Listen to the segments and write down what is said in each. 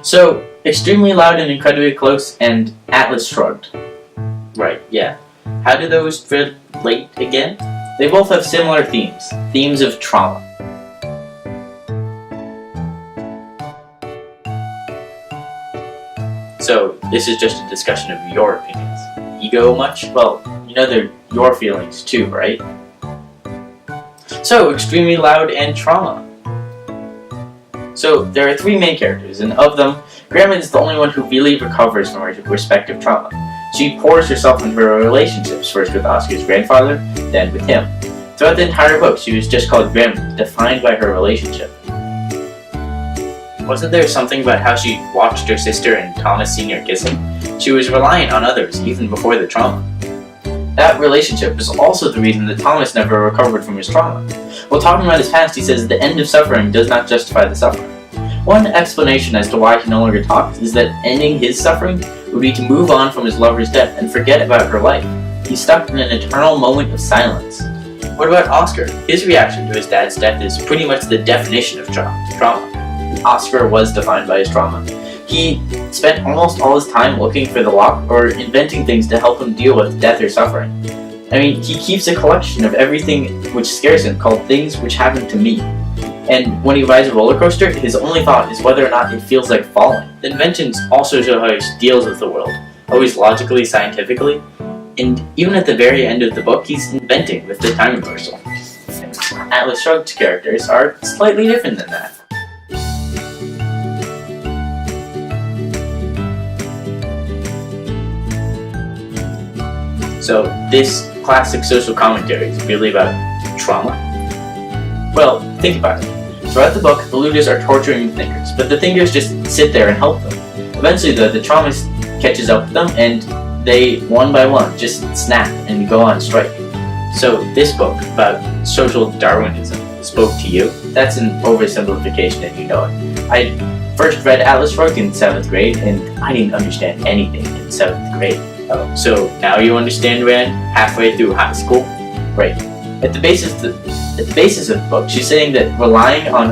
So, extremely loud and incredibly close, and Atlas shrugged. Right, yeah. How do those relate again? They both have similar themes. Themes of trauma. So, this is just a discussion of your opinions. Ego much? Well, you know they're your feelings too, right? So, extremely loud and trauma. So, there are three main characters, and of them, Grandma is the only one who really recovers from her respective trauma. She pours herself into her relationships, first with Oscar's grandfather, then with him. Throughout the entire book, she was just called Grandma, defined by her relationship. Wasn't there something about how she watched her sister and Thomas Sr. kissing? She was reliant on others, even before the trauma. That relationship was also the reason that Thomas never recovered from his trauma. While talking about his past, he says the end of suffering does not justify the suffering. One explanation as to why he no longer talks is that ending his suffering would be to move on from his lover's death and forget about her life. He's stuck in an eternal moment of silence. What about Oscar? His reaction to his dad's death is pretty much the definition of trauma. Oscar was defined by his trauma. He spent almost all his time looking for the lock or inventing things to help him deal with death or suffering. I mean, he keeps a collection of everything which scares him called Things Which Happened to Me. And when he rides a roller coaster, his only thought is whether or not it feels like falling. The inventions also show how he deals with the world, always logically, scientifically, and even at the very end of the book, he's inventing with the time reversal. Atlas Shrugged's characters are slightly different than that. So, this classic social commentary is really about trauma? Well, think about it. Throughout the book, the looters are torturing the thinkers, but the thinkers just sit there and help them. Eventually, though, the trauma catches up with them, and they, one by one, just snap and go on strike. So, this book about social Darwinism spoke to you. That's an oversimplification, and you know it. I first read Atlas Shrugged in 7th grade, and I didn't understand anything in 7th grade. Oh, so now you understand Rand halfway through high school? Right. At the basis of the book, she's saying that relying on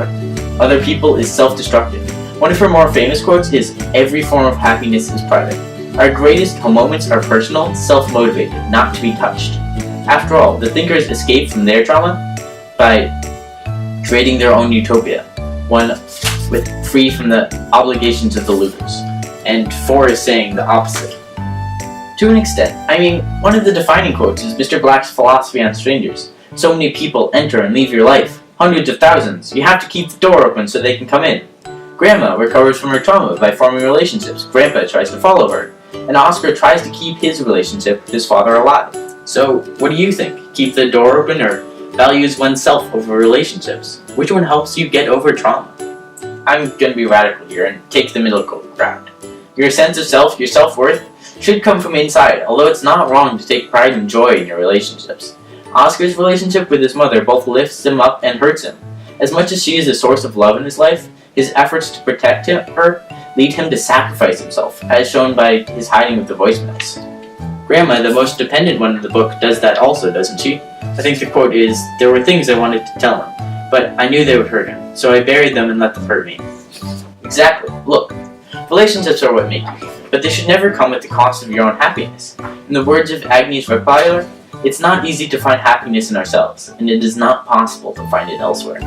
other people is self-destructive. One of her more famous quotes is, "Every form of happiness is private. Our greatest moments are personal, self-motivated, not to be touched." After all, the thinkers escape from their trauma by creating their own utopia, one free from the obligations of the looters. And 4 is saying the opposite. To an extent. I mean, one of the defining quotes is Mr. Black's philosophy on strangers. So many people enter and leave your life. Hundreds of thousands. You have to keep the door open so they can come in. Grandma recovers from her trauma by forming relationships. Grandpa tries to follow her. And Oscar tries to keep his relationship with his father alive. So, what do you think? Keep the door open or values oneself over relationships? Which one helps you get over trauma? I'm gonna be radical here and take the middle ground. Your sense of self, your self-worth, should come from inside, although it's not wrong to take pride and joy in your relationships. Oscar's relationship with his mother both lifts him up and hurts him. As much as she is a source of love in his life, his efforts to protect her lead him to sacrifice himself, as shown by his hiding of the voicemails. Grandma, the most dependent one in the book, does that also, doesn't she? I think the quote is, "There were things I wanted to tell him, but I knew they would hurt him, so I buried them and let them hurt me." Exactly. Look, relationships are what make you, but they should never come at the cost of your own happiness. In the words of Agnes Repplier, it's not easy to find happiness in ourselves, and it is not possible to find it elsewhere.